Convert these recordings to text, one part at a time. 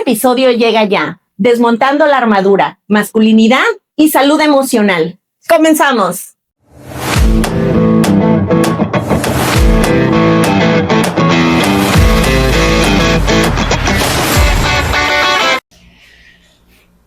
episodio llega ya, desmontando la armadura, masculinidad y salud emocional. ¡Comenzamos!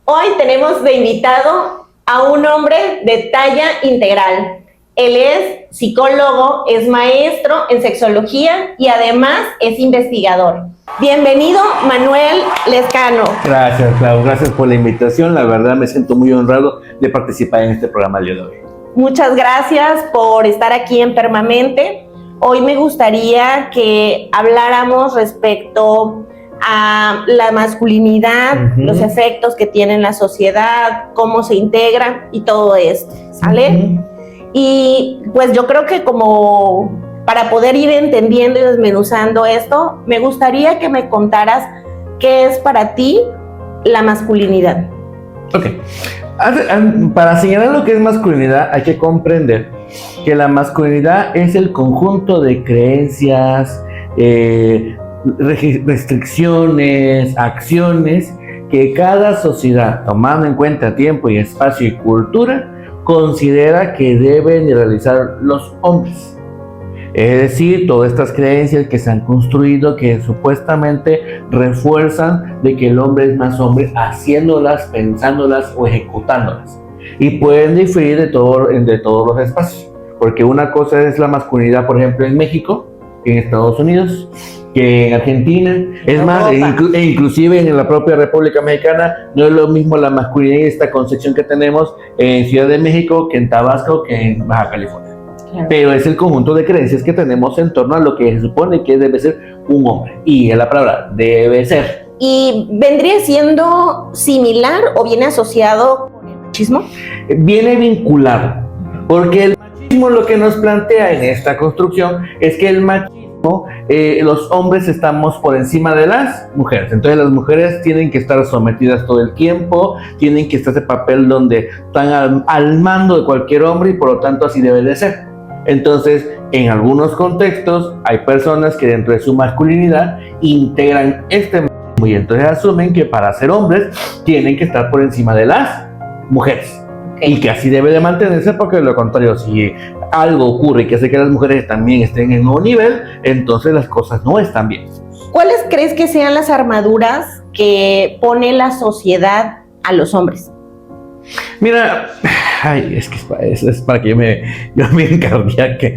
Hoy tenemos de invitado a un hombre de talla integral. Él es psicólogo, es maestro en sexología y además es investigador. Bienvenido, Manuel Lezcano. Gracias, Clau. Gracias por la invitación. La verdad me siento muy honrado de participar en este programa el día de hoy. Muchas gracias por estar aquí en Permamente. Hoy me gustaría que habláramos respecto a la masculinidad, los efectos que tiene en la sociedad, cómo se integra y todo esto, ¿sale? Y pues yo creo que como para poder ir entendiendo y desmenuzando esto, me gustaría que me contaras qué es para ti la masculinidad. Ok. Para señalar lo que es masculinidad hay que comprender que la masculinidad es el conjunto de creencias, restricciones, acciones que cada sociedad, tomando en cuenta tiempo y espacio y cultura, considera que deben de realizar los hombres. Es decir, todas estas creencias que se han construido que supuestamente refuerzan de que el hombre es más hombre haciéndolas, pensándolas o ejecutándolas. Y pueden diferir de todos los espacios. Porque una cosa es la masculinidad, por ejemplo, en México, en Estados Unidos, que en Argentina, es más, inclusive en la propia República Mexicana, no es lo mismo la masculinidad y esta concepción que tenemos en Ciudad de México, que en Tabasco, que en Baja California. Claro. Pero es el conjunto de creencias que tenemos en torno a lo que se supone que debe ser un hombre. Y es la palabra, debe ser. ¿Y vendría siendo similar o viene asociado con el machismo? Viene vinculado, porque el machismo lo que nos plantea en esta construcción es que el machismo los hombres estamos por encima de las mujeres, entonces las mujeres tienen que estar sometidas todo el tiempo, tienen que estar ese papel donde están al mando de cualquier hombre y por lo tanto así debe de ser. Entonces, en algunos contextos hay personas que dentro de su masculinidad integran este machismo y entonces asumen que para ser hombres tienen que estar por encima de las mujeres. Y que así debe de mantenerse, porque de lo contrario, si algo ocurre que hace que las mujeres también estén en el nuevo nivel, entonces las cosas no están bien. ¿Cuáles crees que sean las armaduras que pone la sociedad a los hombres? Mira, es que es para que yo me encardiaque.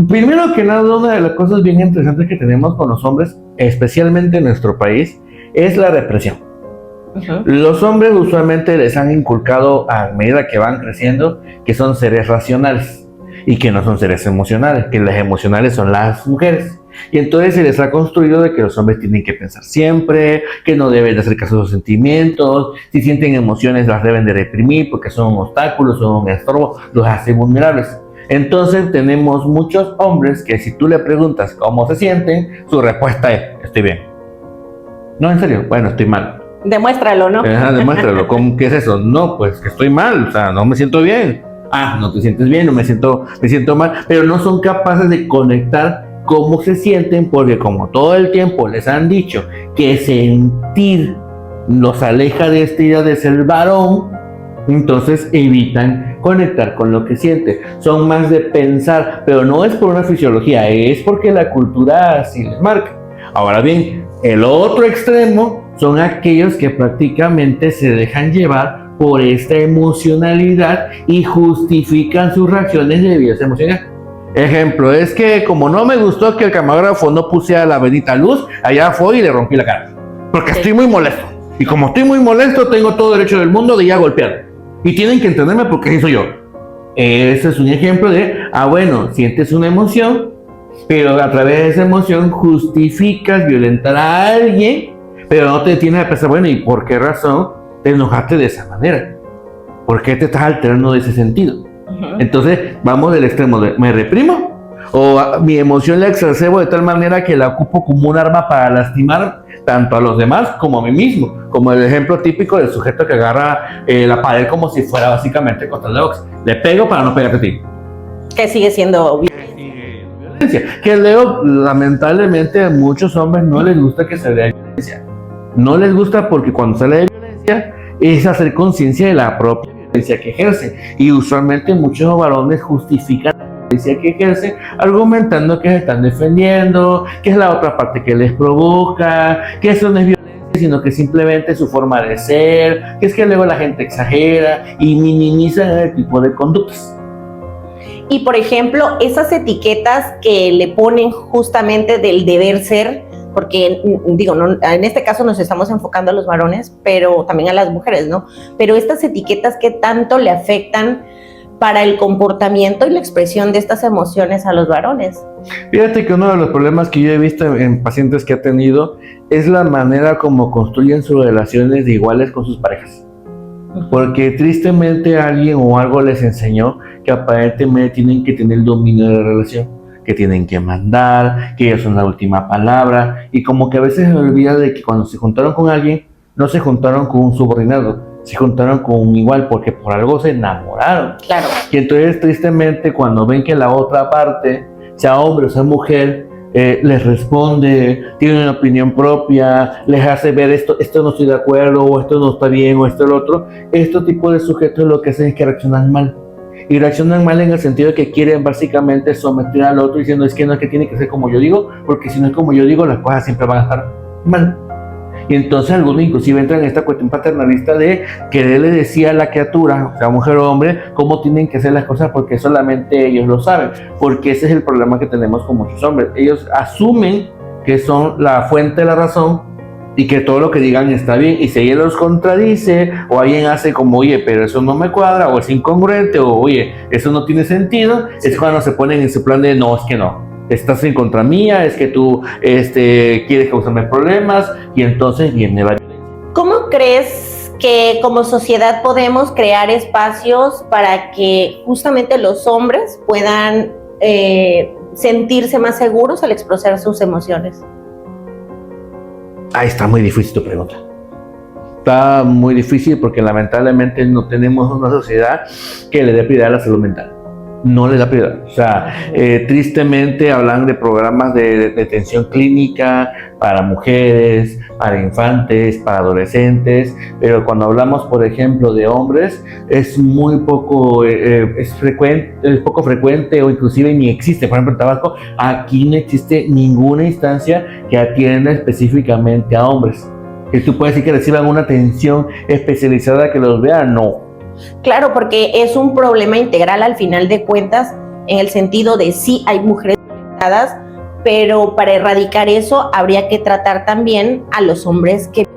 Primero que nada, una de las cosas bien interesantes que tenemos con los hombres, especialmente en nuestro país, es la represión. Los hombres usualmente les han inculcado a medida que van creciendo que son seres racionales y que no son seres emocionales, que las emocionales son las mujeres. Y entonces se les ha construido de que los hombres tienen que pensar siempre, que no deben de hacer caso a sus sentimientos, si sienten emociones las deben de reprimir porque son obstáculos, son un estorbo, los hace vulnerables. Entonces tenemos muchos hombres que si tú le preguntas cómo se sienten, su respuesta es, estoy bien. No, en serio, bueno, estoy mal. Demuéstralo, ¿no? Demuéstralo. ¿Qué es eso? No, pues que estoy mal, o sea, no me siento bien. Ah, no te sientes bien, no me siento mal, pero no son capaces de conectar cómo se sienten, porque como todo el tiempo les han dicho que sentir los aleja de esta idea de ser varón, entonces evitan conectar con lo que sienten. Son más de pensar, pero no es por una fisiología, es porque la cultura así les marca. Ahora bien, el otro extremo son aquellos que prácticamente se dejan llevar por esta emocionalidad y justifican sus reacciones debido a esa emocionalidad. Ejemplo, es que como no me gustó que el camarógrafo no pusiera la bendita luz, allá fue y le rompí la cara. Porque estoy muy molesto. Y como estoy muy molesto, tengo todo el derecho del mundo de ir a golpear. Y tienen que entenderme porque así soy yo. Ese es un ejemplo de, bueno, sientes una emoción, pero a través de esa emoción justificas violentar a alguien, pero no te detienes a pensar, bueno, ¿y por qué razón te enojaste de esa manera? ¿Por qué te estás alterando de ese sentido? Entonces, vamos del extremo de, ¿me reprimo? O mi emoción la exacerbo de tal manera que la ocupo como un arma para lastimar tanto a los demás como a mí mismo. Como el ejemplo típico del sujeto que agarra la pared como si fuera básicamente contra el box. Le pego para no pegarte a ti. Que sigue siendo violencia. Que lamentablemente a muchos hombres no les gusta que se vea violencia. No les gusta porque cuando sale de violencia es hacer conciencia de la propia violencia que ejerce. Y usualmente muchos varones justifican la violencia que ejercen argumentando que se están defendiendo, que es la otra parte que les provoca, que eso no es violencia, sino que simplemente es su forma de ser, que es que luego la gente exagera y minimiza ese tipo de conductas. Y por ejemplo, esas etiquetas que le ponen justamente del deber ser, porque digo, no, en este caso nos estamos enfocando a los varones, pero también a las mujeres, ¿no? Pero estas etiquetas, ¿qué tanto le afectan para el comportamiento y la expresión de estas emociones a los varones? Fíjate que uno de los problemas que yo he visto en pacientes que he tenido es la manera como construyen sus relaciones de iguales con sus parejas. Porque tristemente alguien o algo les enseñó que aparentemente tienen que tener el dominio de la relación, que tienen que mandar, que ellos son la última palabra, y como que a veces se olvida de que cuando se juntaron con alguien, no se juntaron con un subordinado, se juntaron con un igual, porque por algo se enamoraron. Claro. Y entonces tristemente cuando ven que la otra parte, sea hombre o sea mujer, les responde, tiene una opinión propia, les hace ver esto no estoy de acuerdo, o esto no está bien, o esto lo otro, este tipo de sujetos lo que hacen es que reaccionan mal. Y reaccionan mal en el sentido de que quieren básicamente someter al otro diciendo es que tiene que ser como yo digo, porque si no es como yo digo, las cosas siempre van a estar mal. Y entonces algunos inclusive entran en esta cuestión paternalista de quererle decir a la criatura, sea mujer o hombre, cómo tienen que hacer las cosas porque solamente ellos lo saben. Porque ese es el problema que tenemos con muchos hombres. Ellos asumen que son la fuente de la razón y que todo lo que digan está bien, y si alguien los contradice o alguien hace como, oye, pero eso no me cuadra, o es incongruente, o oye, eso no tiene sentido, es cuando se ponen en su plan de no, es que no, estás en contra mía, es que tú quieres causarme problemas, y entonces viene la violencia. ¿Cómo crees que como sociedad podemos crear espacios para que justamente los hombres puedan sentirse más seguros al expresar sus emociones? Ahí está muy difícil tu pregunta. Está muy difícil porque lamentablemente no tenemos una sociedad que le dé prioridad a la salud mental. No le da prioridad. O sea, tristemente hablan de programas de detención clínica para mujeres, para infantes, para adolescentes, pero cuando hablamos, por ejemplo, de hombres, es muy poco, es poco frecuente o inclusive ni existe. Por ejemplo, en Tabasco, aquí no existe ninguna instancia que atienda específicamente a hombres. Que tú puedes decir que reciban una atención especializada que los vea, no. Claro, porque es un problema integral al final de cuentas, en el sentido de sí hay mujeres violentadas, pero para erradicar eso habría que tratar también a los hombres que violentan.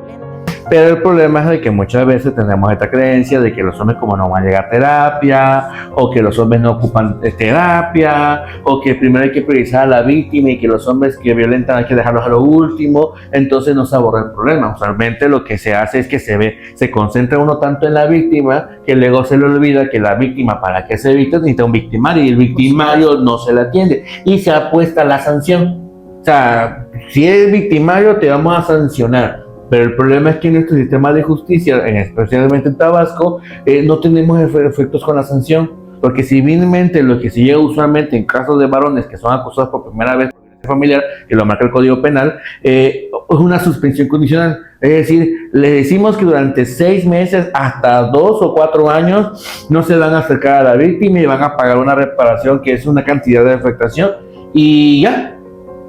Pero el problema es de que muchas veces tenemos esta creencia de que los hombres como no van a llegar a terapia, o que los hombres no ocupan terapia, o que primero hay que priorizar a la víctima y que los hombres que violentan hay que dejarlos a lo último, entonces no se aborda el problema. Usualmente lo que se hace es que se concentra uno tanto en la víctima que luego se le olvida que la víctima, para que se evite, necesita un victimario, y el victimario no se le atiende y se apuesta a la sanción. O sea, si eres victimario te vamos a sancionar. Pero el problema es que en nuestro sistema de justicia, especialmente en Tabasco, no tenemos efectos con la sanción. Porque civilmente lo que se llega usualmente en casos de varones que son acusados por primera vez por violencia familiar, que lo marca el Código Penal, es una suspensión condicional. Es decir, le decimos que durante 6 meses hasta 2 o 4 años no se van a acercar a la víctima y van a pagar una reparación que es una cantidad de afectación y ya,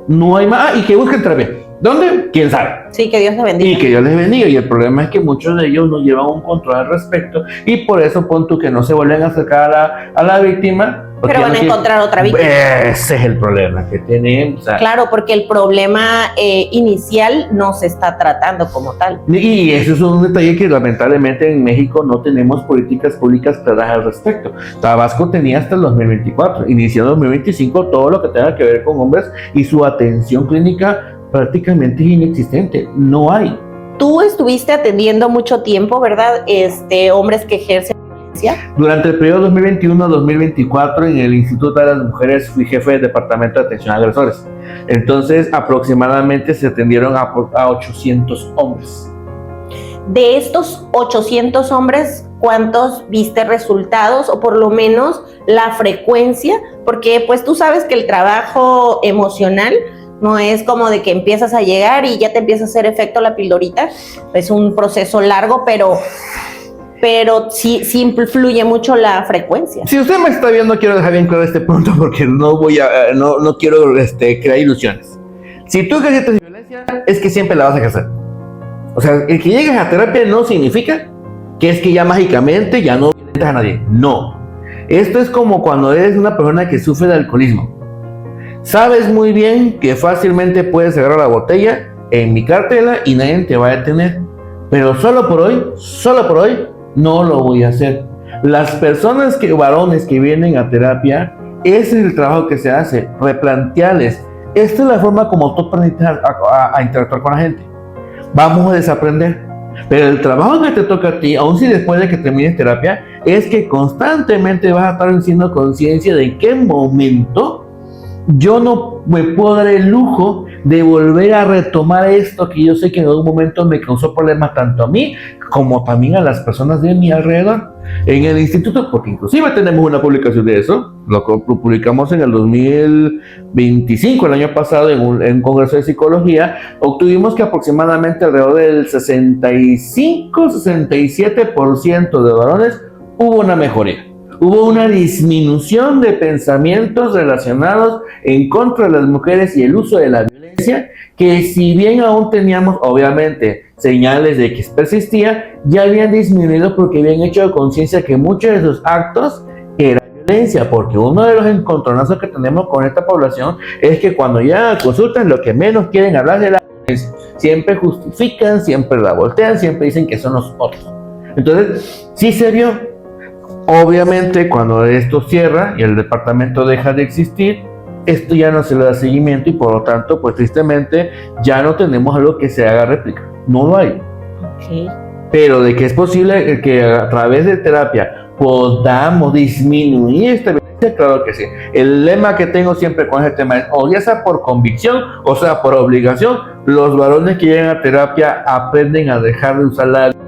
no hay más. Y que busquen terapia. ¿Dónde? ¿Quién sabe? Sí, que Dios les bendiga. Y que Dios les bendiga. Y el problema es que muchos de ellos no llevan un control al respecto y por eso pon tú que no se vuelven a acercar a la víctima. Pero van a encontrar otra víctima. Ese es el problema que tenemos. O sea, claro, porque el problema inicial no se está tratando como tal. Y eso es un detalle que lamentablemente en México no tenemos políticas públicas claras al respecto. Tabasco tenía hasta el 2024. Inició en 2025 todo lo que tenga que ver con hombres y su atención clínica prácticamente inexistente, no hay. Tú estuviste atendiendo mucho tiempo, ¿verdad? Hombres que ejercen violencia. Durante el periodo 2021-2024 en el Instituto de las Mujeres fui jefe del Departamento de Atención a Agresores. Entonces aproximadamente se atendieron a 800 hombres. De estos 800 hombres, ¿cuántos viste resultados o por lo menos la frecuencia? Porque pues tú sabes que el trabajo emocional No es como de que empiezas a llegar y ya te empieza a hacer efecto la pildorita. Es un proceso largo, pero sí influye mucho la frecuencia. Si usted me está viendo, quiero dejar bien claro este punto porque no quiero crear ilusiones. Si tú ejerces violencia, es que siempre la vas a ejercer. O sea, el que llegues a terapia no significa que es que ya mágicamente ya no violentas a nadie. No. Esto es como cuando eres una persona que sufre de alcoholismo. Sabes muy bien que fácilmente puedes agarrar la botella, enmicártela y nadie te va a detener. Pero solo por hoy, no lo voy a hacer. Las personas varones que vienen a terapia, ese es el trabajo que se hace, replantearles. Esta es la forma como tú aprendes a interactuar con la gente. Vamos a desaprender. Pero el trabajo que te toca a ti, aun si después de que termines terapia, es que constantemente vas a estar haciendo conciencia de en qué momento yo no me puedo dar el lujo de volver a retomar esto que yo sé que en algún momento me causó problemas tanto a mí como también a las personas de mi alrededor. En el instituto, porque inclusive tenemos una publicación de eso, lo publicamos en el 2025, el año pasado, en un congreso de psicología, obtuvimos que aproximadamente alrededor del 65-67% de varones hubo una mejoría. Hubo una disminución de pensamientos relacionados en contra de las mujeres y el uso de la violencia, que si bien aún teníamos obviamente señales de que persistía, ya habían disminuido porque habían hecho conciencia que muchos de sus actos eran violencia, porque uno de los encontronazos que tenemos con esta población es que cuando ya consultan lo que menos quieren hablar de la violencia, siempre justifican, siempre la voltean, siempre dicen que son los otros. Entonces, sí se vio. Obviamente, cuando esto cierra y el departamento deja de existir, esto ya no se le da seguimiento y por lo tanto, pues tristemente, ya no tenemos algo que se haga réplica. No lo hay. Okay. Pero de que es posible que a través de terapia podamos disminuir esta violencia, claro que sí. El lema que tengo siempre con este tema es, o ya sea por convicción, o sea por obligación, los varones que llegan a terapia aprenden a dejar de usar la violencia.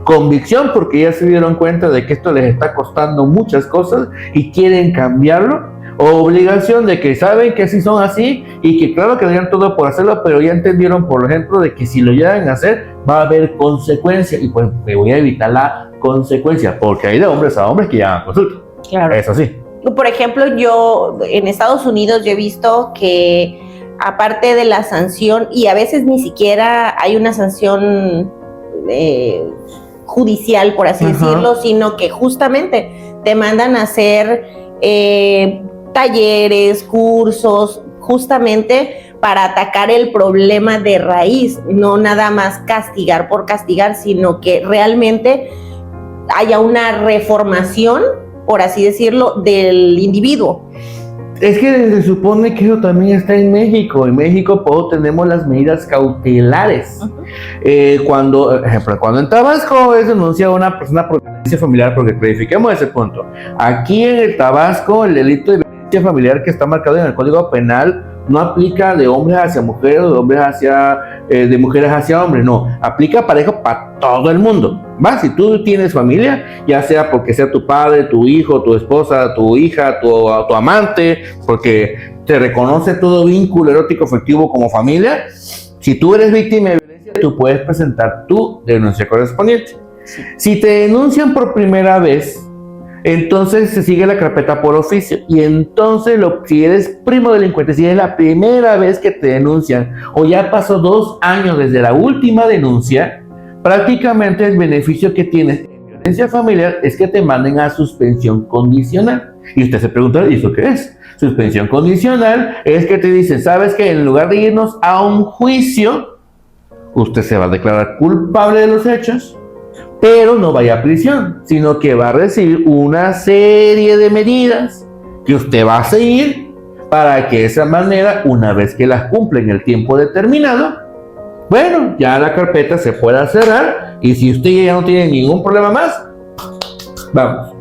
Convicción porque ya se dieron cuenta de que esto les está costando muchas cosas y quieren cambiarlo, o obligación de que saben que sí son así y que claro que harían todo por hacerlo, pero ya entendieron, por ejemplo, de que si lo llegan a hacer va a haber consecuencia y pues me voy a evitar la consecuencia, porque hay de hombres a hombres que llegan a consulta. Claro. Eso sí. Por ejemplo, yo en Estados Unidos yo he visto que aparte de la sanción, y a veces ni siquiera hay una sanción judicial, por así decirlo, sino que justamente te mandan a hacer talleres, cursos, justamente para atacar el problema de raíz, no nada más castigar por castigar, sino que realmente haya una reformación, por así decirlo, del individuo. Es que se supone que eso también está en México. En México tenemos las medidas cautelares. Cuando en Tabasco es denunciada una persona por violencia familiar, porque clarifiquemos ese punto. Aquí en el Tabasco el delito de violencia familiar que está marcado en el Código Penal no aplica de hombres hacia mujeres o de mujeres hacia hombres, no, aplica parejo para todo el mundo. ¿Va? Si tú tienes familia, ya sea porque sea tu padre, tu hijo, tu esposa, tu hija, tu amante, porque te reconoce todo vínculo erótico afectivo como familia, si tú eres víctima de violencia, tú puedes presentar tu denuncia correspondiente. Si te denuncian por primera vez, entonces se sigue la carpeta por oficio y entonces si eres primo delincuente, si es la primera vez que te denuncian o ya pasó 2 años desde la última denuncia, prácticamente el beneficio que tienes en violencia familiar es que te manden a suspensión condicional. Y usted se pregunta, ¿y eso qué es? Suspensión condicional es que te dicen, ¿sabes qué? En lugar de irnos a un juicio, usted se va a declarar culpable de los hechos, pero no vaya a prisión, sino que va a recibir una serie de medidas que usted va a seguir para que de esa manera, una vez que las cumple en el tiempo determinado, bueno, ya la carpeta se pueda cerrar y si usted ya no tiene ningún problema más, vamos.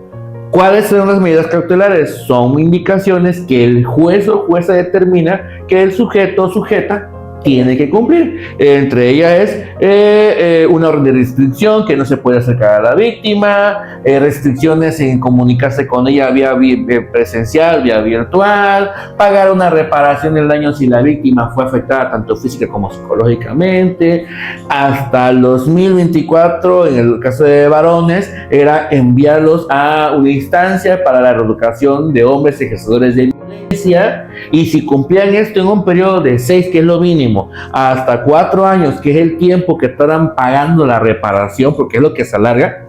¿Cuáles son las medidas cautelares? Son indicaciones que el juez o jueza determina que el sujeto o sujeta tiene que cumplir. Entre ellas es una orden de restricción que no se puede acercar a la víctima, restricciones en comunicarse con ella vía presencial, vía virtual, pagar una reparación del daño si la víctima fue afectada tanto física como psicológicamente. Hasta el 2024, en el caso de varones, era enviarlos a una instancia para la reeducación de hombres ejercedores de violencia, y si cumplían esto en un periodo de 6, que es lo mínimo, hasta 4 años, que es el tiempo que estarán pagando la reparación, porque es lo que se alarga,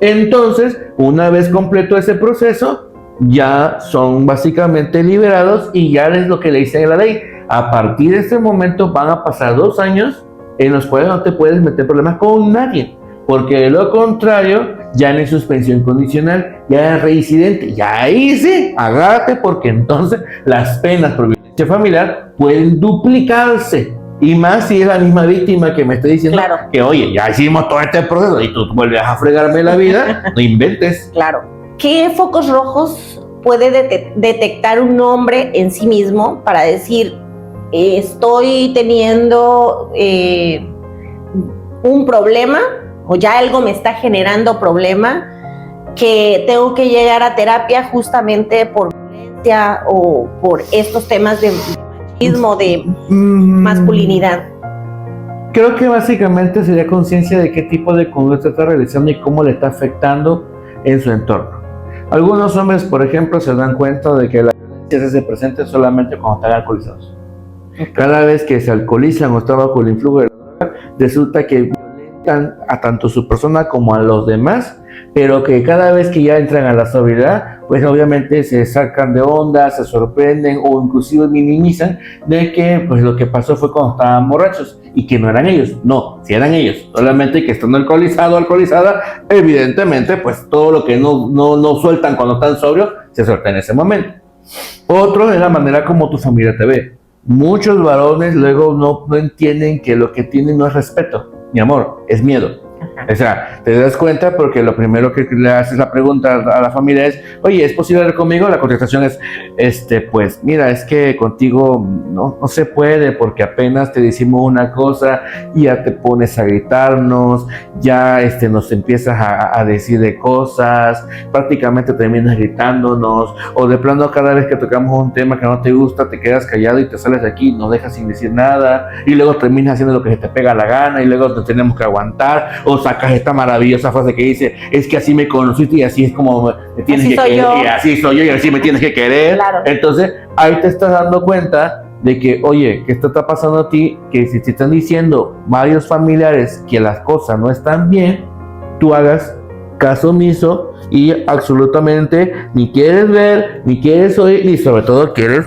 entonces, una vez completo ese proceso, ya son básicamente liberados, y ya es lo que le dice la ley. A partir de ese momento van a pasar 2 años en los cuales no te puedes meter problemas con nadie, porque de lo contrario ya no hay suspensión condicional, ya es reincidente, ya ahí sí, agárrate, porque entonces las penas por violencia familiar pueden duplicarse, y más si es la misma víctima que me está diciendo que oye, ya hicimos todo este proceso y tú vuelves a fregarme la vida, no inventes. Claro. ¿Qué focos rojos puede detectar un hombre en sí mismo para decir, estoy teniendo un problema, o ya algo me está generando problema, que tengo que llegar a terapia justamente por violencia o por estos temas de machismo, de masculinidad? Creo que básicamente sería conciencia de qué tipo de conducta está realizando y cómo le está afectando en su entorno. Algunos hombres, por ejemplo, se dan cuenta de que la violencia se presenta solamente cuando están alcoholizados. Cada vez que se alcoholizan o están bajo el influjo de la droga, resulta que violentan a tanto su persona como a los demás, pero que cada vez que ya entran a la sobriedad, pues obviamente se sacan de onda, se sorprenden o inclusive minimizan de que pues lo que pasó fue cuando estaban borrachos y que no eran ellos. No, sí eran ellos, solamente que estando alcoholizado o alcoholizada, evidentemente pues todo lo que no sueltan cuando están sobrios, se suelta en ese momento. Otro es la manera como tu familia te ve. Muchos varones luego no entienden que lo que tienen no es respeto, mi amor, es miedo. O sea, te das cuenta porque lo primero que le haces la pregunta a la familia es, oye, ¿es posible hablar conmigo? La contestación es, pues mira, es que contigo no se puede porque apenas te decimos una cosa y ya te pones a gritarnos, ya nos empiezas a decir de cosas, prácticamente terminas gritándonos, o de plano cada vez que tocamos un tema que no te gusta, te quedas callado y te sales de aquí, nos dejas sin decir nada, y luego terminas haciendo lo que se te pega la gana y luego te tenemos que aguantar, o sacas esta maravillosa frase que dice, es que así me conociste y así es como me tienes que querer, y así soy yo y así me tienes que querer. Claro. Entonces ahí te estás dando cuenta de que, oye, que esto está pasando a ti, que si te están diciendo varios familiares que las cosas no están bien, tú hagas caso omiso y absolutamente ni quieres ver, ni quieres oír, ni sobre todo quieres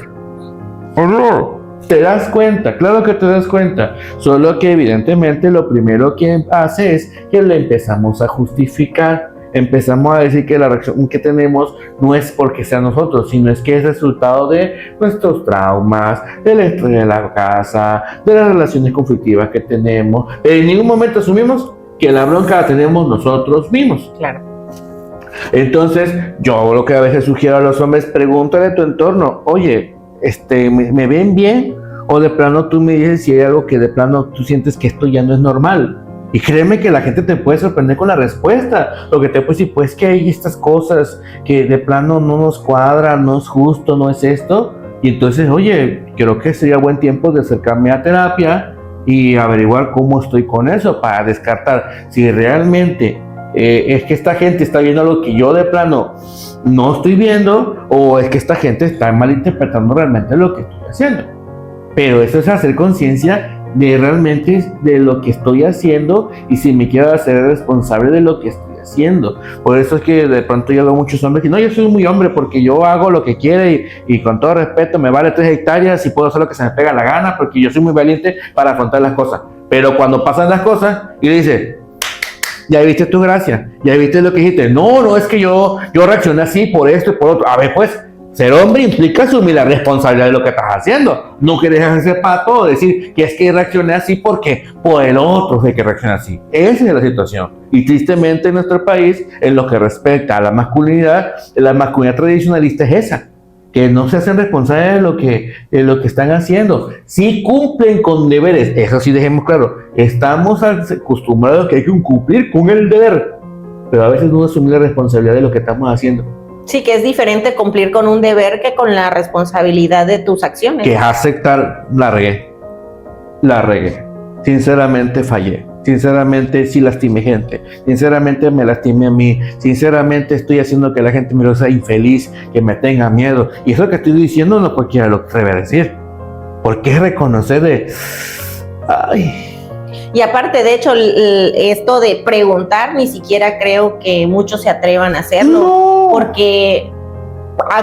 no. Te das cuenta, claro que te das cuenta, solo que evidentemente lo primero que hace es que le empezamos a justificar, empezamos a decir que la reacción que tenemos no es porque sea nosotros, sino es que es resultado de nuestros traumas, del estrés de la casa, de las relaciones conflictivas que tenemos, pero en ningún momento asumimos que la bronca la tenemos nosotros mismos. Claro. Entonces, yo lo que a veces sugiero a los hombres, pregúntale a tu entorno, oye, ¿me ven bien? O de plano tú me dices si hay algo que de plano tú sientes que esto ya no es normal. Y créeme que la gente te puede sorprender con la respuesta. Lo que te puede decir, pues que hay estas cosas que de plano no nos cuadran, no es justo, no es esto. Y entonces, oye, creo que sería buen tiempo de acercarme a terapia y averiguar cómo estoy con eso para descartar si realmente es que esta gente está viendo algo que yo de plano no estoy viendo, o es que esta gente está malinterpretando realmente lo que estoy haciendo. Pero eso es hacer conciencia de realmente de lo que estoy haciendo y si me quiero hacer responsable de lo que estoy haciendo. Por eso es que de pronto yo veo muchos hombres que no, yo soy muy hombre porque yo hago lo que quiere y con todo respeto me vale 3 hectáreas y puedo hacer lo que se me pega la gana porque yo soy muy valiente para afrontar las cosas. Pero cuando pasan las cosas y le dice, ya viste tu gracia, ya viste lo que dijiste, no, es que yo reaccioné así por esto y por otro. A ver, pues, ser hombre implica asumir la responsabilidad de lo que estás haciendo. No quieres hacerse pato o decir que es que reaccioné así porque por el otro es que reacciona así. Esa es la situación. Y tristemente en nuestro país, en lo que respecta a la masculinidad tradicionalista es esa. que no se hacen responsables de lo que están haciendo. Sí cumplen con deberes, eso sí dejemos claro. Estamos acostumbrados a que hay que cumplir con el deber, pero a veces no asumir la responsabilidad de lo que estamos haciendo. Sí, que es diferente cumplir con un deber que con la responsabilidad de tus acciones. Que es aceptar, la regué. Sinceramente fallé. Sinceramente sí lastimé gente, sinceramente me lastimé a mí, sinceramente estoy haciendo que la gente me lo sea infeliz, que me tenga miedo, y eso que estoy diciendo no cualquiera lo debe decir, porque es reconocer de... Ay. Y aparte, de hecho, esto de preguntar, ni siquiera creo que muchos se atrevan a hacerlo, no. Porque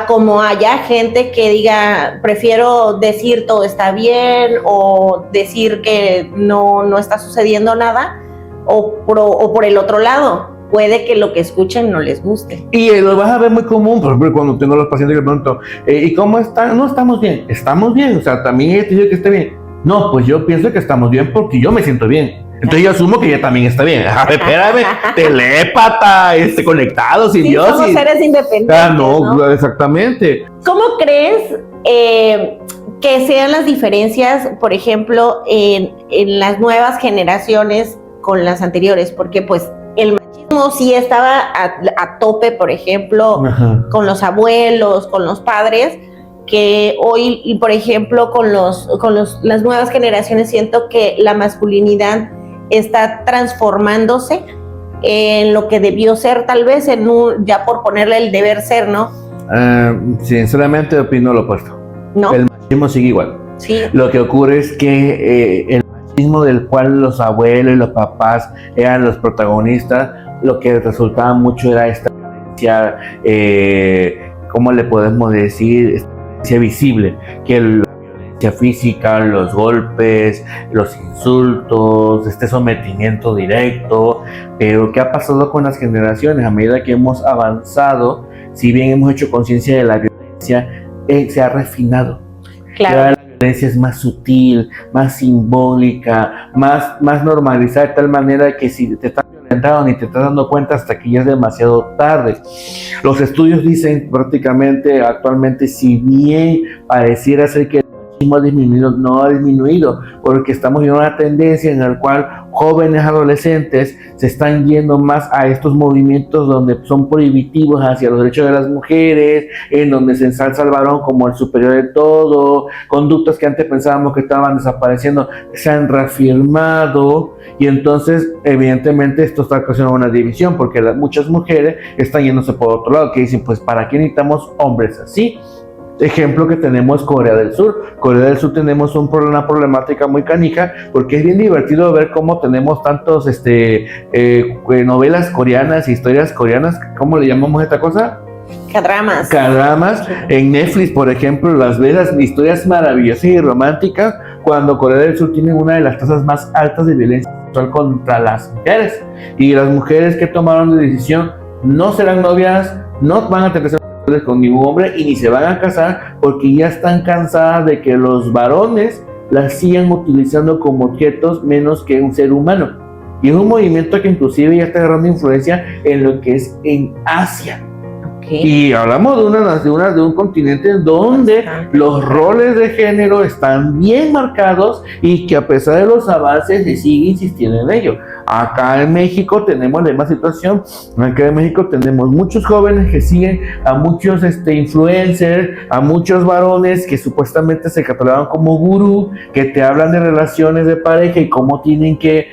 como haya gente que diga, prefiero decir todo está bien o decir que no está sucediendo nada, o por el otro lado, puede que lo que escuchen no les guste. Y lo vas a ver muy común, por ejemplo, cuando tengo a los pacientes que pregunto, ¿y cómo están? No, estamos bien, o sea, también ella te dice que esté bien. No, pues yo pienso que estamos bien porque yo me siento bien. Entonces yo asumo que ella también está bien. A ver, espérame, telépata, conectado, sin Dios. Somos seres independientes. No, exactamente. ¿Cómo crees que sean las diferencias, por ejemplo, en las nuevas generaciones con las anteriores? Porque pues el machismo sí estaba a tope, por ejemplo, con los abuelos, con los padres, que hoy, y por ejemplo, con las nuevas generaciones siento que la masculinidad está transformándose en lo que debió ser, tal vez ya por ponerle el deber ser, ¿no? Sinceramente opino lo opuesto. ¿No? El machismo sigue igual. Sí. Lo que ocurre es que el machismo del cual los abuelos y los papás eran los protagonistas, lo que resultaba mucho era esta violencia, ¿cómo le podemos decir? Esta violencia visible, que la violencia física, los golpes, los insultos, este sometimiento directo. Pero ¿qué ha pasado con las generaciones? A medida que hemos avanzado, si bien hemos hecho conciencia de la violencia, se ha refinado. Claro. La violencia es más sutil, más simbólica, más normalizada, de tal manera que si te están violentando ni te estás dando cuenta hasta que ya es demasiado tarde. Los estudios dicen prácticamente actualmente, si bien pareciera ser que el machismo ha disminuido, no ha disminuido, porque estamos en una tendencia en la cual jóvenes adolescentes se están yendo más a estos movimientos donde son prohibitivos hacia los derechos de las mujeres, en donde se ensalza al varón como el superior de todo, conductas que antes pensábamos que estaban desapareciendo se han reafirmado, y entonces evidentemente esto está ocasionando una división, porque muchas mujeres están yéndose por otro lado, que dicen, pues ¿para qué necesitamos hombres así? Ejemplo que tenemos Corea del Sur. Corea del Sur tenemos una problemática muy canija, porque es bien divertido ver cómo tenemos tantos novelas coreanas, historias coreanas, ¿cómo le llamamos a esta cosa? K-dramas. En Netflix, por ejemplo, las historias maravillosas y románticas, cuando Corea del Sur tiene una de las tasas más altas de violencia sexual contra las mujeres. Y las mujeres que tomaron la decisión no serán novias, no van a tener con ningún hombre y ni se van a casar, porque ya están cansadas de que los varones las sigan utilizando como objetos menos que un ser humano. Y es un movimiento que inclusive ya está agarrando influencia en lo que es en Asia. Y hablamos de un continente donde los roles de género están bien marcados y que a pesar de los avances se sigue insistiendo en ello. Acá en México tenemos la misma situación. Acá en México tenemos muchos jóvenes que siguen a muchos influencers, a muchos varones que supuestamente se catalogan como gurú, que te hablan de relaciones de pareja y cómo tienen que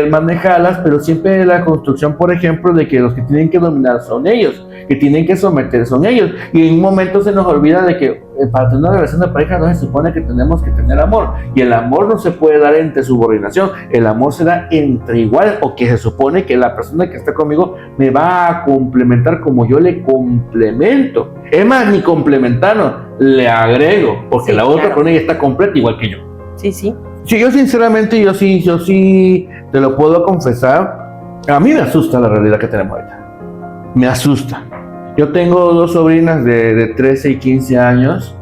manejarlas, pero siempre la construcción, por ejemplo, de que los que tienen que dominar son ellos, que tienen que someter son ellos, y en un momento se nos olvida de que para tener una relación de pareja no se supone que tenemos que tener amor, y el amor no se puede dar entre subordinación, el amor se da entre igual, o que se supone que la persona que está conmigo me va a complementar como yo le complemento. Es más, ni complementarnos, le agrego, porque la otra con ella está completa igual que yo. Sí, yo sinceramente, yo sí te lo puedo confesar, a mí me asusta la realidad que tenemos ahorita. Me asusta. Yo tengo dos sobrinas de 13 y 15 años,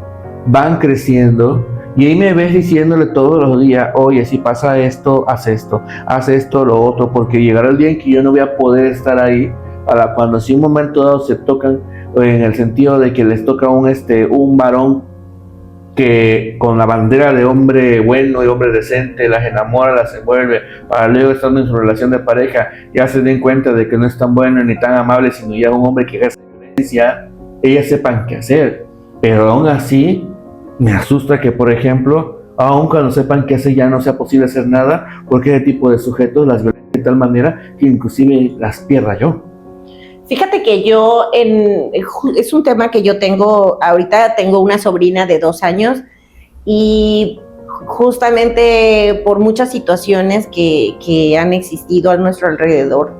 van creciendo, y ahí me ves diciéndole todos los días, oye, si pasa esto, haz esto, lo otro, porque llegará el día en que yo no voy a poder estar ahí para cuando si un momento dado se tocan en el sentido de que les toca un varón que con la bandera de hombre bueno y hombre decente las enamora, las envuelve, para luego estando en su relación de pareja ya se den cuenta de que no es tan bueno ni tan amable, sino ya un hombre que ejerce violencia, ellas sepan qué hacer. Pero aún así me asusta que, por ejemplo, aun cuando sepan qué hacer, ya no sea posible hacer nada, porque ese tipo de sujetos las violentan de tal manera que inclusive las pierda yo. Fíjate que es un tema que yo ahorita tengo una sobrina de 2 años y justamente por muchas situaciones que han existido a nuestro alrededor,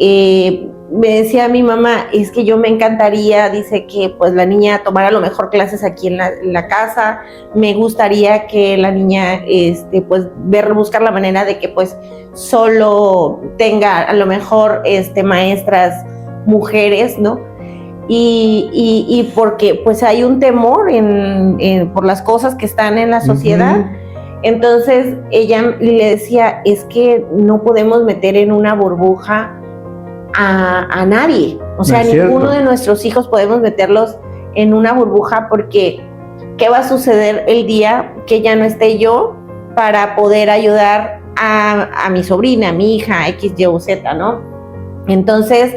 me decía mi mamá, es que yo me encantaría, dice que pues la niña tomara a lo mejor clases aquí en la casa, me gustaría que la niña pues buscar la manera de que pues solo tenga a lo mejor maestras mujeres, ¿no? Y porque pues hay un temor por las cosas que están en la sociedad. Uh-huh. Entonces ella le decía, es que no podemos meter en una burbuja a nadie, o sea, ninguno de nuestros hijos podemos meterlos en una burbuja, porque ¿qué va a suceder el día que ya no esté yo para poder ayudar a mi sobrina, a mi hija, X, Y o Z, ¿no? Entonces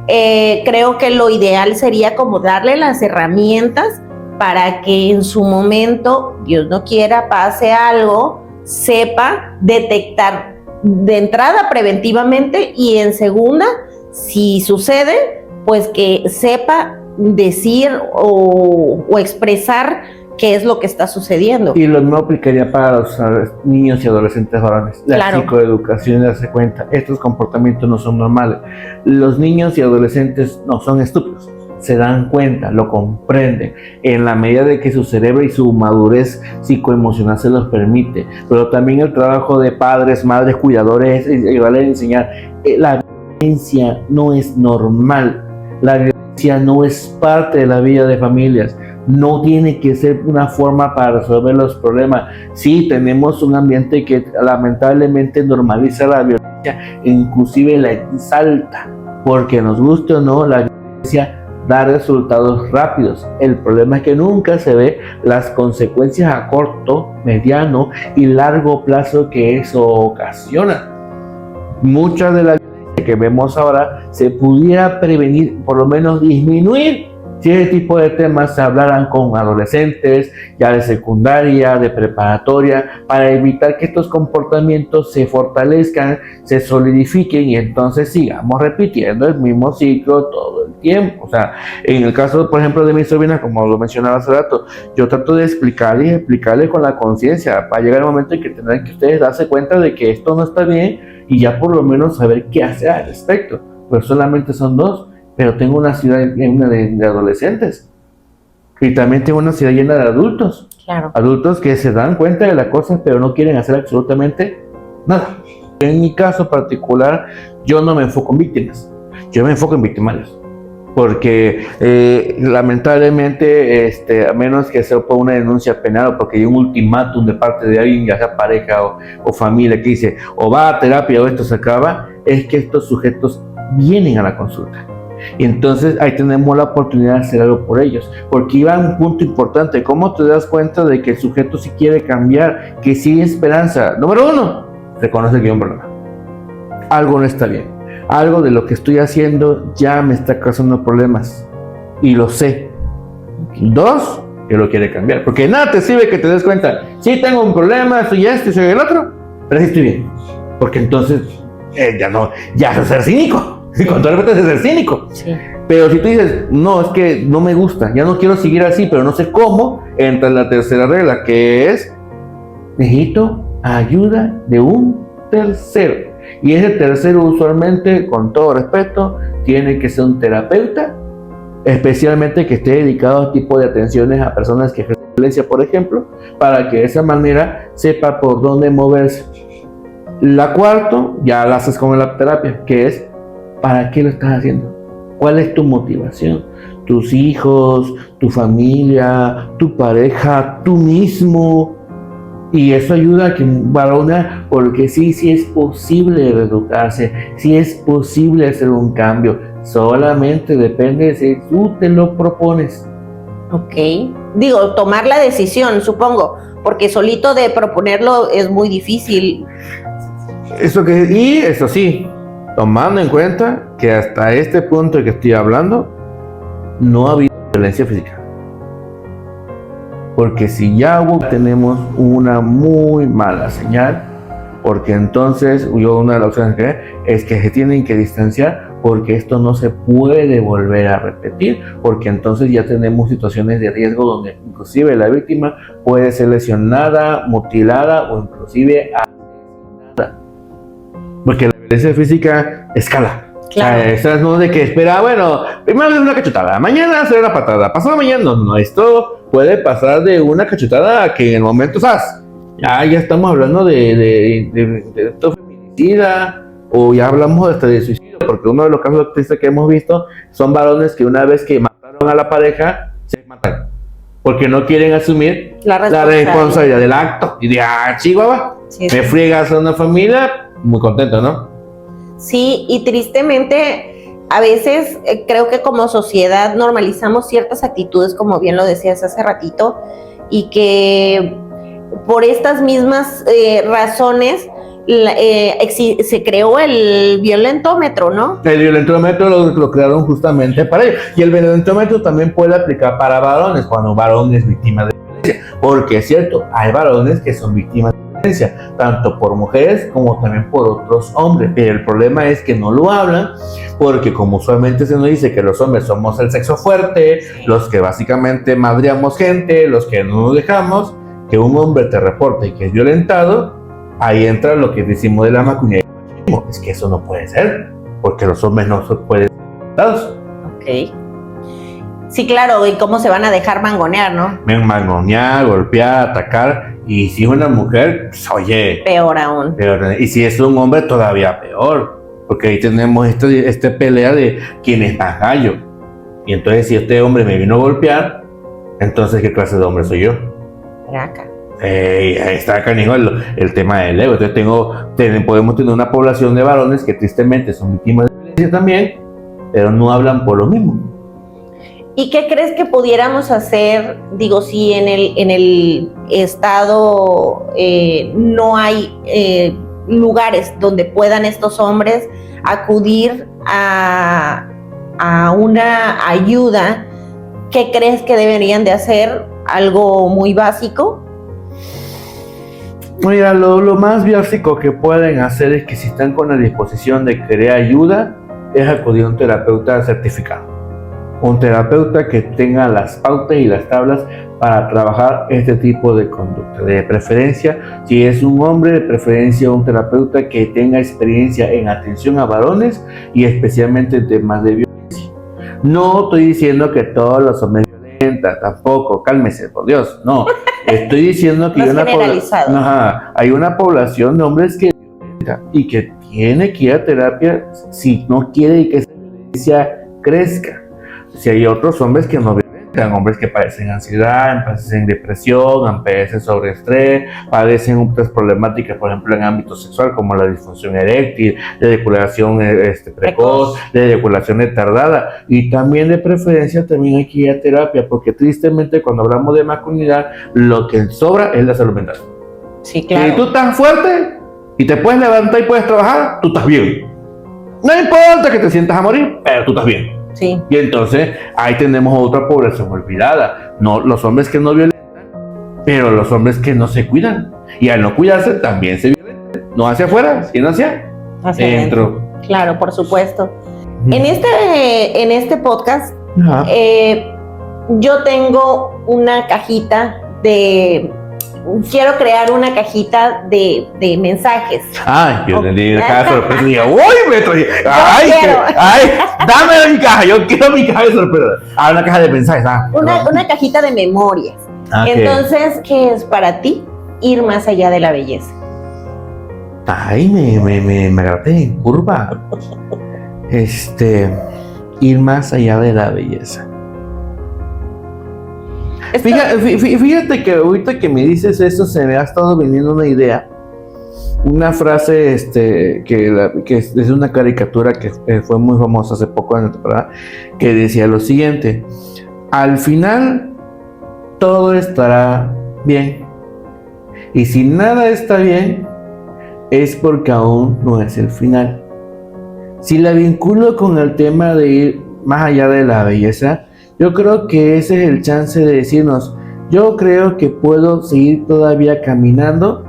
creo que lo ideal sería como darle las herramientas para que en su momento, Dios no quiera, pase algo, sepa detectar de entrada preventivamente, y en segunda, si sucede, pues que sepa decir o expresar qué es lo que está sucediendo. Y lo mismo aplicaría para los niños y adolescentes varones. La psicoeducación, darse cuenta, estos comportamientos no son normales. Los niños y adolescentes no son estúpidos, se dan cuenta, lo comprenden, en la medida de que su cerebro y su madurez psicoemocional se los permite. Pero también el trabajo de padres, madres, cuidadores es ayudarles a enseñar. La violencia no es normal, la violencia no es parte de la vida de familias. No tiene que ser una forma para resolver los problemas. Sí, tenemos un ambiente que lamentablemente normaliza la violencia e inclusive la exalta, porque nos guste o no, la violencia da resultados rápidos. El problema es que nunca se ve las consecuencias a corto, mediano y largo plazo que eso ocasiona. Mucha de la violencia que vemos ahora se pudiera prevenir, por lo menos disminuir, si ese tipo de temas se hablaran con adolescentes, ya de secundaria, de preparatoria, para evitar que estos comportamientos se fortalezcan, se solidifiquen y entonces sigamos repitiendo el mismo ciclo todo el tiempo. O sea, en el caso, por ejemplo, de mi sobrina, como lo mencionaba hace rato, yo trato de explicarle con la conciencia, para llegar el momento en que tendrán que ustedes darse cuenta de que esto no está bien y ya por lo menos saber qué hacer al respecto. Pero solamente son 2. Pero tengo una ciudad llena de adolescentes y también tengo una ciudad llena de adultos. Claro. Adultos que se dan cuenta de las cosas pero no quieren hacer absolutamente nada. En mi caso particular, yo no me enfoco en víctimas, yo me enfoco en victimarios. Porque lamentablemente, a menos que sea por una denuncia penal o porque hay un ultimátum de parte de alguien, ya sea pareja o familia, que dice o va a terapia o esto se acaba, es que estos sujetos vienen a la consulta. Y entonces ahí tenemos la oportunidad de hacer algo por ellos, porque iba a un punto importante. ¿Cómo te das cuenta de que el sujeto sí quiere cambiar, que sí hay esperanza? Número 1, reconoce que hay un problema, algo no está bien, algo de lo que estoy haciendo ya me está causando problemas y lo sé. 2, que lo quiere cambiar, porque nada te sirve que te des cuenta, sí tengo un problema, soy este, soy el otro, pero sí estoy bien, porque entonces ya es ser cínico. Y con todo el respeto es ser cínico. Sí. Pero si tú dices, no, es que no me gusta, ya no quiero seguir así, pero no sé cómo, entra en la tercera regla, que es, necesito ayuda de un tercero. Y ese tercero usualmente, con todo respeto, tiene que ser un terapeuta, especialmente que esté dedicado a tipo de atenciones a personas que ejercen violencia, por ejemplo, para que de esa manera sepa por dónde moverse. La cuarta, ya la haces con la terapia, que es, ¿para qué lo estás haciendo? ¿Cuál es tu motivación? Tus hijos, tu familia, tu pareja, tú mismo. Y eso ayuda a que porque sí es posible reeducarse, sí es posible hacer un cambio. solamente depende de si tú te lo propones. Ok. Digo, tomar la decisión, supongo, porque solito de proponerlo es muy difícil. Y eso sí, tomando en cuenta que hasta este punto que estoy hablando, no ha habido violencia física. Porque si ya tenemos una muy mala señal, porque entonces una de las opciones es que se tienen que distanciar, porque esto no se puede volver a repetir, porque entonces ya tenemos situaciones de riesgo donde inclusive la víctima puede ser lesionada, mutilada o inclusive asesinada. Porque la violencia física escala. Claro. Estas no de que espera, bueno, primero es una cachetada, mañana será una patada, pasado mañana, no, esto puede pasar de una cachetada a que en el momento, ¿sabes? Ya estamos hablando de feminicida, o ya hablamos hasta de suicidio, porque uno de los casos tristes que hemos visto son varones que una vez que mataron a la pareja, se matan, porque no quieren asumir la responsabilidad del acto, y de, chihuahua, sí, me friegas a una familia, muy contento, ¿no? Sí, y tristemente a veces creo que como sociedad normalizamos ciertas actitudes, como bien lo decías hace ratito, y que por estas mismas razones se creó el violentómetro, ¿no? El violentómetro lo crearon justamente para ello. Y el violentómetro también puede aplicar para varones, cuando un varón es víctima de violencia. Porque es cierto, hay varones que son víctimas de violencia, tanto por mujeres como también por otros hombres. Pero el problema es que no lo hablan, porque como usualmente se nos dice que los hombres somos el sexo fuerte, los que básicamente madreamos gente, los que no nos dejamos, que un hombre te reporte que es violentado, ahí entra lo que decimos de la masculinidad. Es que eso no puede ser, porque los hombres no pueden ser violentados. Ok. Sí, claro, y cómo se van a dejar mangonear, ¿no? Mangonear, golpear, atacar, y si es una mujer, pues, oye. Peor aún. Y si es un hombre, todavía peor, porque ahí tenemos esta pelea de quién es más gallo. Y entonces si este hombre me vino a golpear, entonces ¿qué clase de hombre soy yo? Acá. Ahí está canijo el tema del ego. Entonces podemos tener una población de varones que tristemente son víctimas de violencia también, pero no hablan por lo mismo. ¿Y qué crees que pudiéramos hacer? Digo, si en el estado no hay lugares donde puedan estos hombres acudir a una ayuda, ¿qué crees que deberían de hacer? ¿Algo muy básico? Mira, lo más básico que pueden hacer es que si están con la disposición de querer ayuda, es acudir a un terapeuta certificado. Un terapeuta que tenga las pautas y las tablas para trabajar este tipo de conducta. De preferencia, si es un hombre, de preferencia un terapeuta que tenga experiencia en atención a varones y especialmente en temas de violencia. No estoy diciendo que todos los hombres violentan, tampoco, cálmese, por Dios, no. Estoy diciendo que hay una población de hombres que violenta y que tiene que ir a terapia si no quiere que esa violencia crezca. Si hay otros hombres que no violentan, hombres que padecen ansiedad, padecen depresión, padecen sobreestrés, padecen otras problemáticas, por ejemplo, en ámbito sexual, como la disfunción eréctil, de eyaculación precoz, de eyaculación retardada, y también de preferencia también hay que ir a terapia, porque tristemente cuando hablamos de masculinidad, lo que sobra es la salud mental. Sí, claro. Si tú estás fuerte y te puedes levantar y puedes trabajar, tú estás bien. No importa que te sientas a morir, pero tú estás bien. Sí. Y entonces ahí tenemos otra población olvidada, no los hombres que no violentan, pero los hombres que no se cuidan, y al no cuidarse también se violentan, no hacia afuera, sino hacia adentro. Claro, por supuesto. En este podcast yo tengo una cajita quiero crear una cajita de mensajes. Ay, yo entendí la caja de sorpresa y dije, ¡uy! Me traje. ¡Ay! ¡Dame mi caja! Yo quiero mi caja de sorpresa. Una caja de mensajes. Una cajita de memorias. Okay. Entonces, ¿qué es para ti ir más allá de la belleza? Ay, me agarré en curva. Ir más allá de la belleza. Fíjate que ahorita que me dices eso se me ha estado viniendo una idea una frase que es una caricatura que fue muy famosa hace poco en la temporada, que decía lo siguiente: al final todo estará bien, y si nada está bien es porque aún no es el final. Si la vinculo con el tema de ir más allá de la belleza, yo creo que ese es el chance de decirnos: yo creo que puedo seguir todavía caminando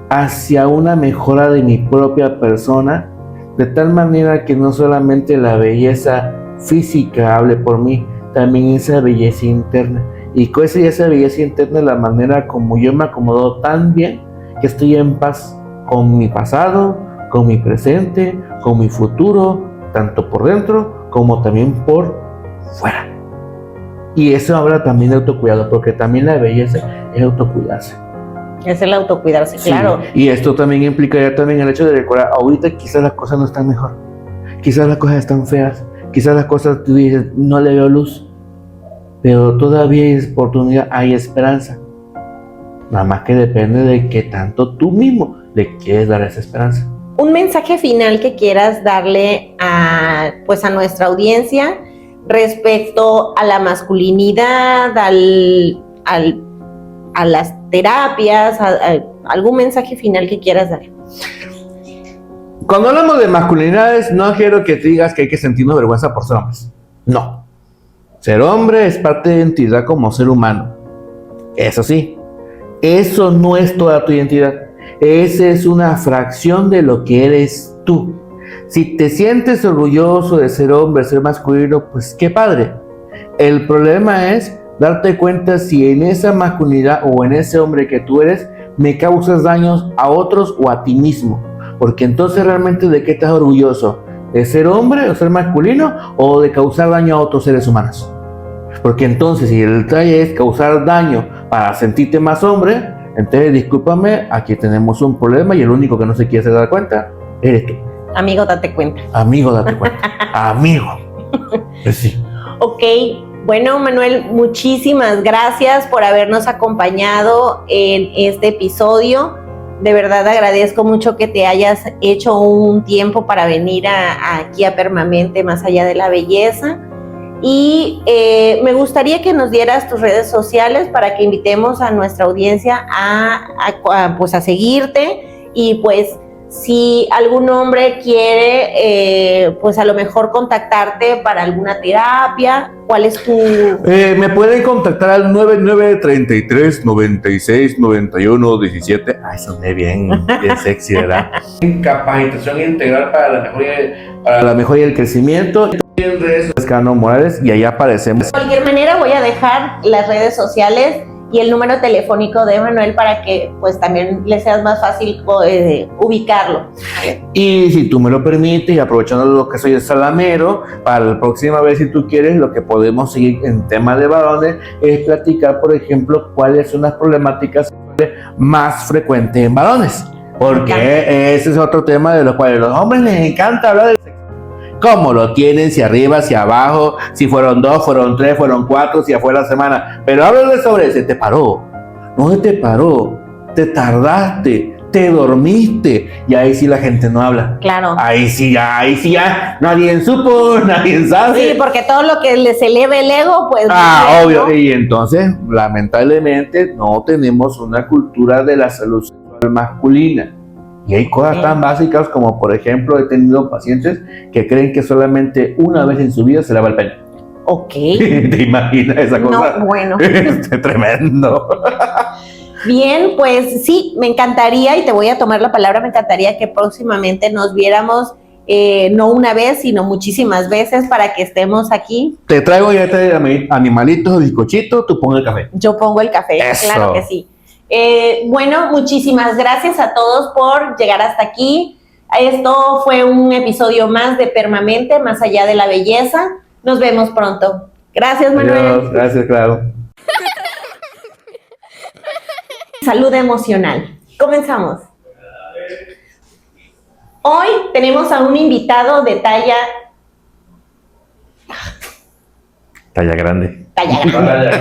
hacia una mejora de mi propia persona, de tal manera que no solamente la belleza física hable por mí, también esa belleza interna. Y con esa belleza interna, la manera como yo me acomodo tan bien que estoy en paz con mi pasado, con mi presente, con mi futuro, tanto por dentro como también por fuera. Y eso habla también de autocuidado, porque también la belleza es autocuidarse. Es el autocuidarse, Sí, claro. y esto también implicaría también el hecho de recordar, ahorita quizás las cosas no están mejor, quizás las cosas están feas, quizás las cosas tú dices, no le veo luz, pero todavía hay oportunidad, hay esperanza. Nada más que depende de qué tanto tú mismo le quieres dar esa esperanza. Un mensaje final que quieras darle a nuestra audiencia respecto a la masculinidad, a las terapias, algún mensaje final que quieras dar. Cuando hablamos de masculinidades, no quiero que te digas que hay que sentirnos vergüenza por ser hombres. No. Ser hombre es parte de identidad como ser humano. Eso sí, eso no es toda tu identidad. Esa es una fracción de lo que eres tú. Si te sientes orgulloso de ser hombre, ser masculino, pues qué padre. El problema es darte cuenta si en esa masculinidad o en ese hombre que tú eres me causas daños a otros o a ti mismo. Porque entonces realmente ¿de qué estás orgulloso? ¿De ser hombre o ser masculino o de causar daño a otros seres humanos? Porque entonces si el detalle es causar daño para sentirte más hombre, entonces discúlpame, aquí tenemos un problema y el único que no se quiere dar cuenta eres tú. Amigo, date cuenta. Amigo, date cuenta. Amigo. Pues sí. Ok, bueno, Manuel, muchísimas gracias por habernos acompañado en este episodio. De verdad agradezco mucho que te hayas hecho un tiempo para venir aquí a Permamente, más allá de la belleza. Y me gustaría que nos dieras tus redes sociales para que invitemos a nuestra audiencia a seguirte, y pues si algún hombre quiere a lo mejor contactarte para alguna terapia, ¿cuál es tu...? Me pueden contactar al 9933-969117. Ay, soné bien sexy, ¿verdad? Capacitación integral para la mejora y el crecimiento. En redes Cano Morales, y ahí aparecemos. De cualquier manera voy a dejar las redes sociales y el número telefónico de Manuel para que pues también le sea más fácil ubicarlo. Y si tú me lo permites, y aprovechando lo que soy el salamero, para la próxima vez, si tú quieres, lo que podemos seguir en tema de varones es platicar, por ejemplo, cuáles son las problemáticas más frecuentes en varones, porque ese es otro tema de los cuales a los hombres les encanta hablar de sexo. ¿Cómo lo tienen? Si arriba, si abajo, si fueron 2, fueron 3, fueron 4, si fue la semana. Pero háblale sobre se te paró. No se te paró. Te tardaste. Te dormiste. Y ahí sí la gente no habla. Claro. Ahí sí ya. Nadie supo, nadie sabe. Sí, porque todo lo que les eleve el ego, pues... obvio. ¿No? Y entonces, lamentablemente, no tenemos una cultura de la salud sexual masculina. Y hay cosas tan básicas como, por ejemplo, he tenido pacientes que creen que solamente una vez en su vida se lava el pene. Ok. ¿Te imaginas esa cosa? No, bueno. Tremendo. Bien, pues sí, me encantaría, y te voy a tomar la palabra, me encantaría que próximamente nos viéramos, no una vez, sino muchísimas veces, para que estemos aquí. Te traigo ya animalitos, bizcochitos, tú pones el café. Yo pongo el café, Eso. Claro que sí. Bueno, muchísimas gracias a todos por llegar hasta aquí. Esto fue un episodio más de Permamente, más allá de la belleza. Nos vemos pronto. Gracias, Manuel. Adiós, gracias, claro. Salud emocional. Comenzamos. Hoy tenemos a un invitado de talla Talla grande. grande.